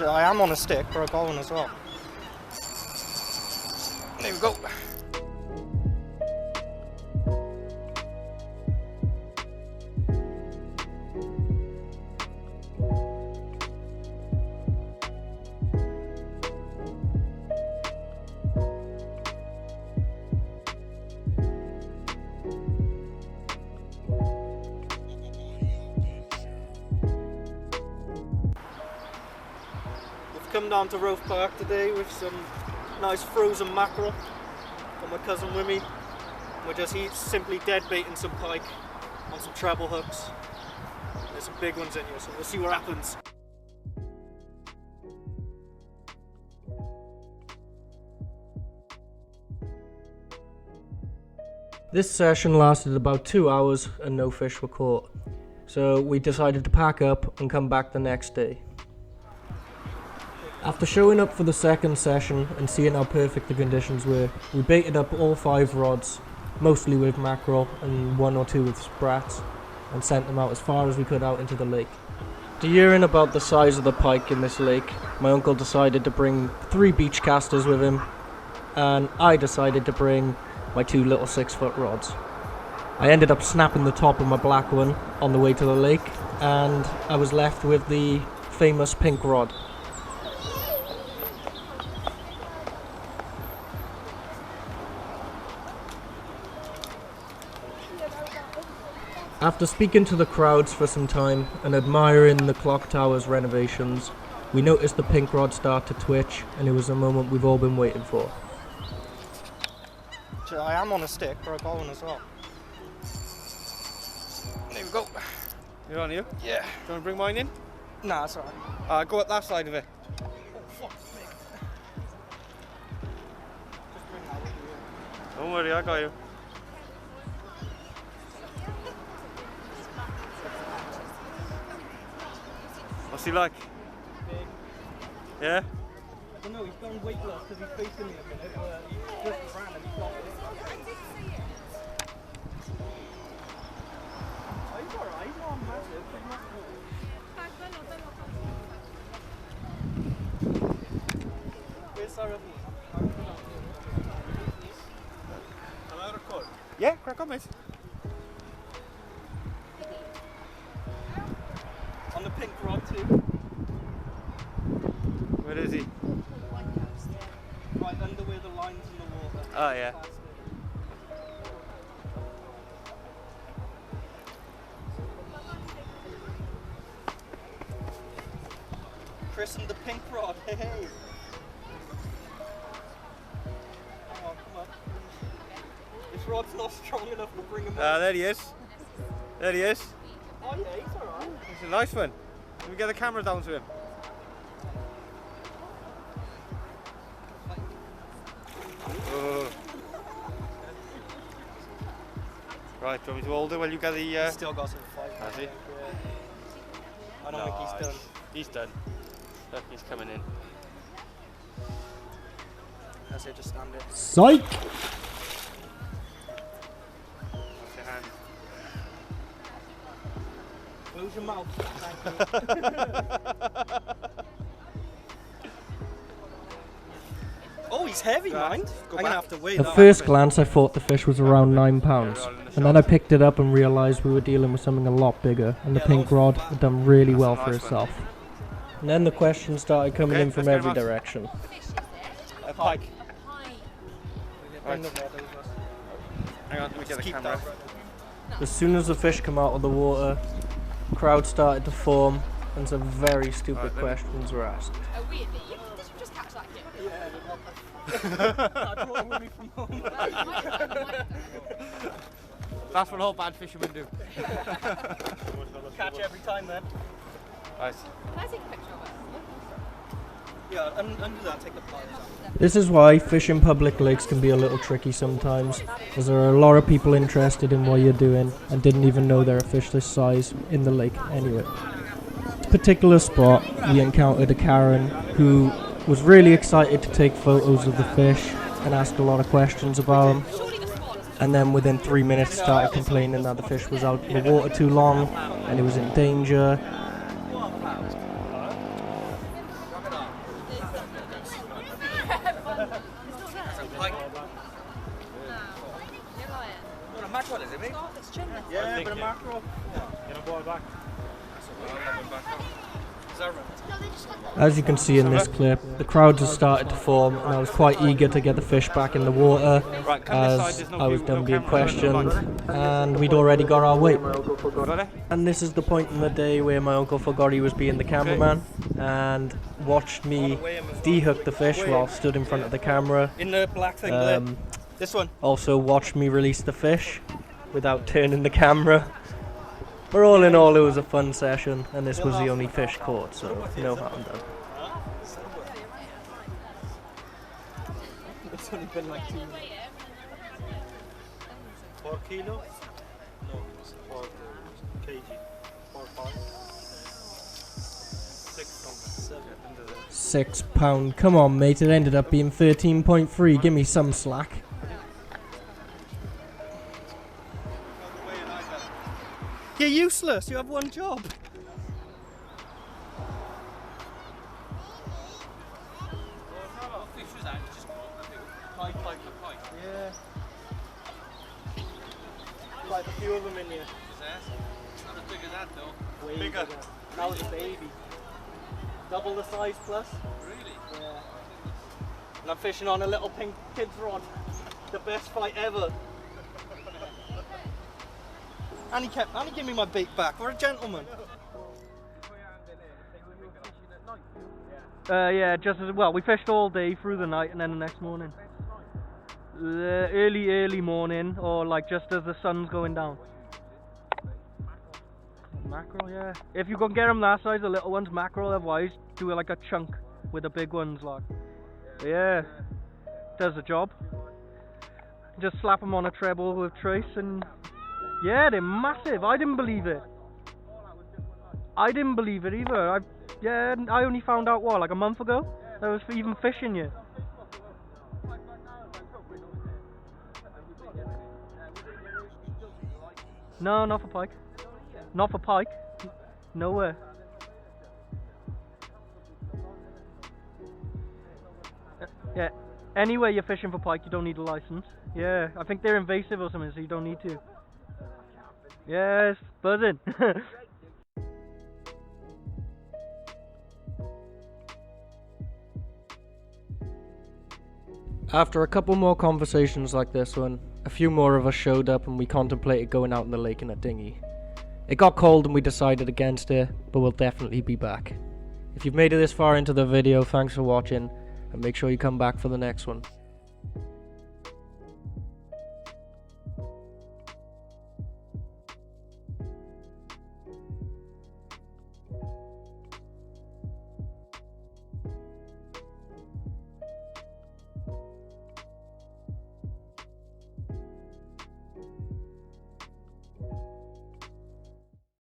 I am on a stick, but I got one as well. There we go. Come down to Roath Park today with some nice frozen mackerel. Got my cousin with me. We're just simply dead baiting some pike on some treble hooks. There's some big ones in here, so we'll see what happens. This session lasted about 2 hours and no fish were caught. So we decided to pack up and come back the next day. After showing up for the second session and seeing how perfect the conditions were, we baited up all 5 rods, mostly with mackerel and 1 or 2 with sprats, and sent them out as far as we could out into the lake. To hearing about the size of the pike in this lake, my uncle decided to bring 3 beach casters with him, and I decided to bring my 2 little 6-foot rods. I ended up snapping the top of my black one on the way to the lake, and I was left with the famous pink rod. After speaking to the crowds for some time and admiring the clock tower's renovations, we noticed the pink rod start to twitch, and it was a moment we've all been waiting for. I am on a stick, but I got one as well. There we go. You're on you? Yeah. Do you want to bring mine in? Nah, it's alright. Go up that side of it. Oh, fuck me. Just bring that with you. Don't worry, I got you. What's he like? Big. Yeah? I don't know, he's gone weightless because he's facing me a minute, but he just ran and he got it. Oh, he's alright, he's not massive, but not good. Where's Sarah? Can I record? Yeah, crack on, mate. On the pink rod too. Where is he? Right under where the line's in the water. Oh, yeah. Chris and the pink rod, hey hey. Come on. This rod's not strong enough to bring him up. There he is. There he is. Oh yeah, he's alright. It's a nice one. Let me get the camera down to him. Oh. Right, do you want me to hold it while you get the... He's still got some fight. Has he? I don't think he's done. He's done. Look, he's coming in. That's it, just stand it. Psych! What's your hand? Close your mouth. Thank you. Oh, he's heavy, mind. I'm gonna have to weigh that. At first glance, I thought the fish was around 9 pounds, and then I picked it up and realised we were dealing with something a lot bigger, and the pink rod had done really well for itself. And then the questions started coming in from every direction. A pike. Right. Hang on, let me get the camera. As soon as the fish come out of the water, the crowd started to form, and some very stupid questions were asked. Oh, really? Did you just catch that kid? Yeah. I brought him with me from home. That's what all bad fishermen do. Catch every time then. Right. Can I take a picture of it? Yeah, under that, take the pliers out. This is why fishing public lakes can be a little tricky sometimes, as there are a lot of people interested in what you're doing and didn't even know there are fish this size in the lake anyway. This particular spot, we encountered a Karen who was really excited to take photos of the fish and asked a lot of questions about them, and then within 3 minutes started complaining that the fish was out in the water too long and it was in danger. Yeah, a bit of mackerel. Get a boy back. Is that right? As you can see in this clip, the crowds have started to form, and I was quite eager to get the fish back in the water, Right, come this side, as there's no I was view, done no being camera, no questioned, lights. and we'd already got our weight. Got it? And this is the point in the day where my uncle forgot he was being the cameraman, and watched me dehook the fish while stood in front of the camera. In the black thing there. This one. Also watched me release the fish without turning the camera. But all in all, it was a fun session, and this was the only fish caught, so no harm done. It's only been like 2 minutes. 4 kilo? No, it's 4 kg. 4 pounds. 6 £6. Come on, mate. It ended up being 13.3. Give me some slack. You're useless. You have one job. Yeah. Quite a few of them in here. Not as big as that though. Way bigger. That was a baby. Double the size plus. Really? Yeah. And I'm fishing on a little pink kid's rod. The best fight ever. And he gave me my bait back. What a gentleman. Yeah, just as well. We fished all day through the night and then the next morning. Early morning, or like just as the sun's going down. Mackerel, yeah. If you can get them that size, the little ones, mackerel, otherwise do it like a chunk with the big ones, like. Yeah, does the job. Just slap them on a treble with trace and yeah, they're massive. I didn't believe it. I didn't believe it either. I only found out what, like a month ago? I was even fishing yet. No, not for pike. Not for pike. Nowhere. Yeah. Anywhere you're fishing for pike, you don't need a license. Yeah, I think they're invasive or something, so you don't need to. Yes, buzzing. After a couple more conversations like this one, a few more of us showed up and we contemplated going out in the lake in a dinghy. It got cold and we decided against it, but we'll definitely be back. If you've made it this far into the video, thanks for watching, and make sure you come back for the next one.